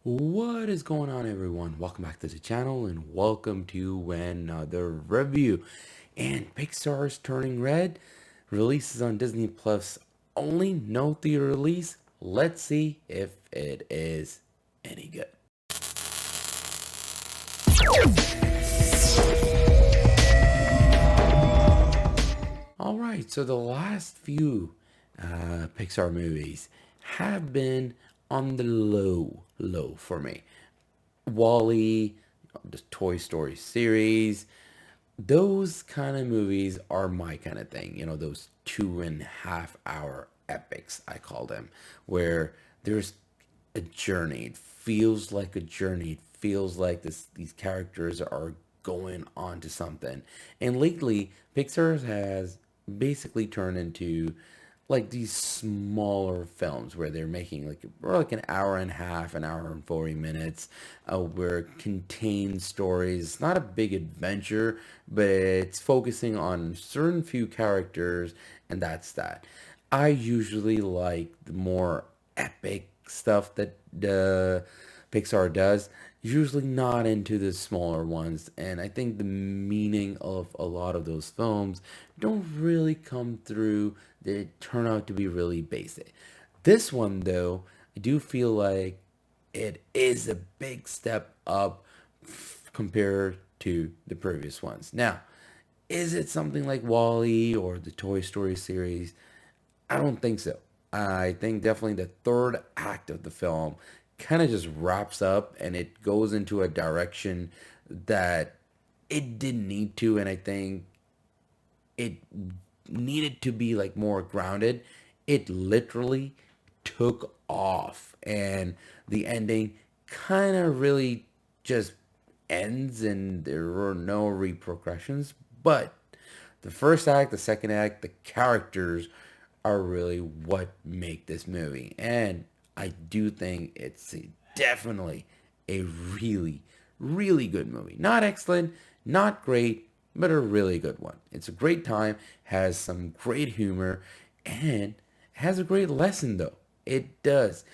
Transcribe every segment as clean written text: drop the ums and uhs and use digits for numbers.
What is going on, everyone? Welcome back to the channel and welcome to another review. And Pixar's Turning Red releases on Disney Plus only, no theater release. Let's see if it is any good. Alright, so the last few Pixar movies have been on the low for me. Wall-E, the Toy Story series, those kind of movies are my kind of thing. Those 2.5 hour epics, I call them, where there's a journey. It feels like a journey. It feels like these characters are going on to something. And lately, Pixar has basically turned into like these smaller films where they're making like an hour and a half, an hour and 40 minutes, where it contains stories. It's not a big adventure, but it's focusing on certain few characters, and that's that. I usually like the more epic stuff that the Pixar does. Usually not into the smaller ones, and I think the meaning of a lot of those films don't really come through. They turn out to be really basic. This one, though, I do feel like it is a big step up compared to the previous ones. Now, is it something like Wall-E or the Toy Story series? I don't think so. I think definitely the third act of the film kind of just wraps up and it goes into a direction that it didn't need to, and I think it needed to be like more grounded. It literally took off, and the ending kind of really just ends, and there were no repercussions. But the first act, the second act, the characters are really what make this movie, and I do think it's definitely a really good movie. Not excellent, not great, but a really good one. It's a great time, has some great humor, and has a great lesson though. It does.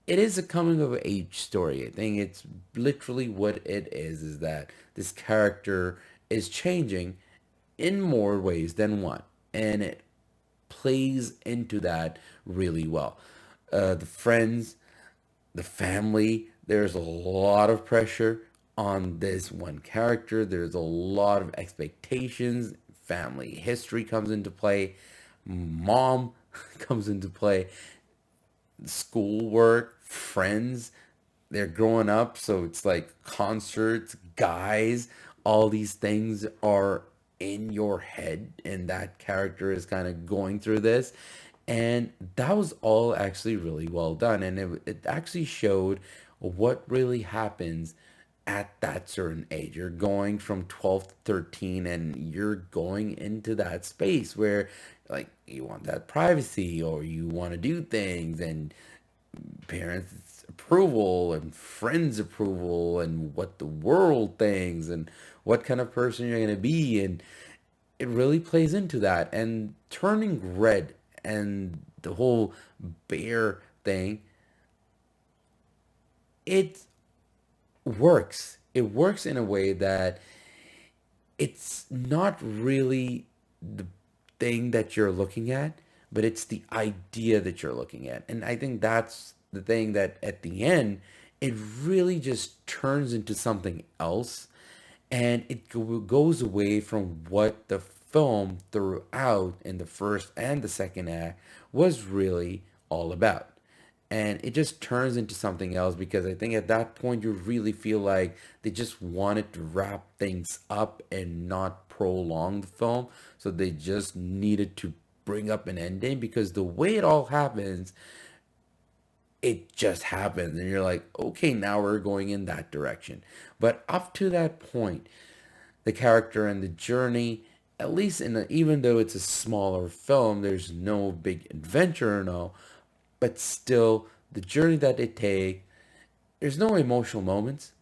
It is a coming of age story. I think it's literally what it is that this character is changing in more ways than one. And it plays into that really well. The friends, the family, there's a lot of pressure on this one character. There's a lot of expectations. Family history comes into play. Mom comes into play. Schoolwork, friends, they're growing up. So it's like concerts, guys, all these things are in your head, and that character is kind of going through this, and that was all actually really well done, and it actually showed what really happens at that certain age. You're going from 12 to 13, and you're going into that space where like you want that privacy, or you want to do things, and parents' approval and friends' approval, and what the world thinks, and what kind of person you're going to be. And it really plays into that. And turning red and the whole bear thing, it works. It works in a way that it's not really the thing that you're looking at, but it's the idea that you're looking at. And I think that's the thing that at the end, it really just turns into something else. And it goes away from what the film throughout in the first and the second act was really all about, and it just turns into something else, because I think at that point you really feel like they just wanted to wrap things up and not prolong the film, so they just needed to bring up an ending, because the way it all happens, it just happens, and you're like, okay, now we're going in that direction. But up to that point, the character and the journey, at least even though it's a smaller film, there's no big adventure and all, but still the journey that they take, there's no emotional moments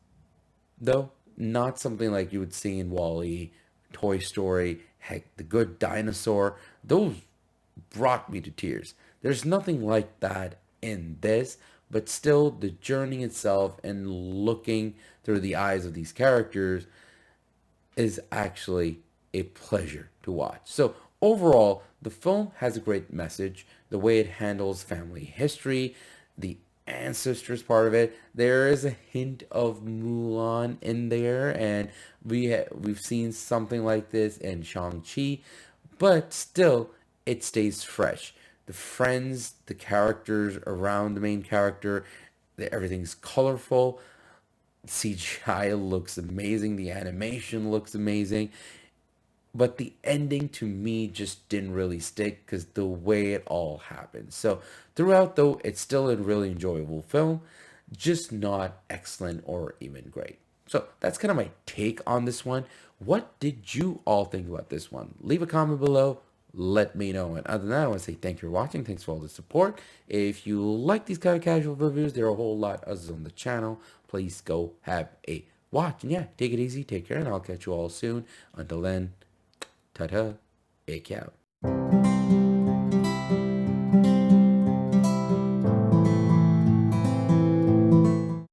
though. Not something like you would see in Wall-E, Toy Story, heck, The Good Dinosaur. Those brought me to tears. There's nothing like that in this, but still the journey itself and looking through the eyes of these characters is actually a pleasure to watch. So overall, the film has a great message. The way it handles family history, the ancestors part of it. There is a hint of Mulan in there, and we've seen something like this in Shang-Chi, but still, it stays fresh. The friends, the characters around the main character, everything's colorful. CGI looks amazing. The animation looks amazing. But the ending to me just didn't really stick because the way it all happened. So throughout, though, it's still a really enjoyable film, just not excellent or even great. So that's kind of my take on this one. What did you all think about this one? Leave a comment below. Let me know. And other than that, I want to say thank you for watching. Thanks for all the support. If you like these kind of casual reviews, there are a whole lot of others on the channel. Please go have a watch. And yeah, take it easy. Take care. And I'll catch you all soon. Until then, ta-ta. Ek out.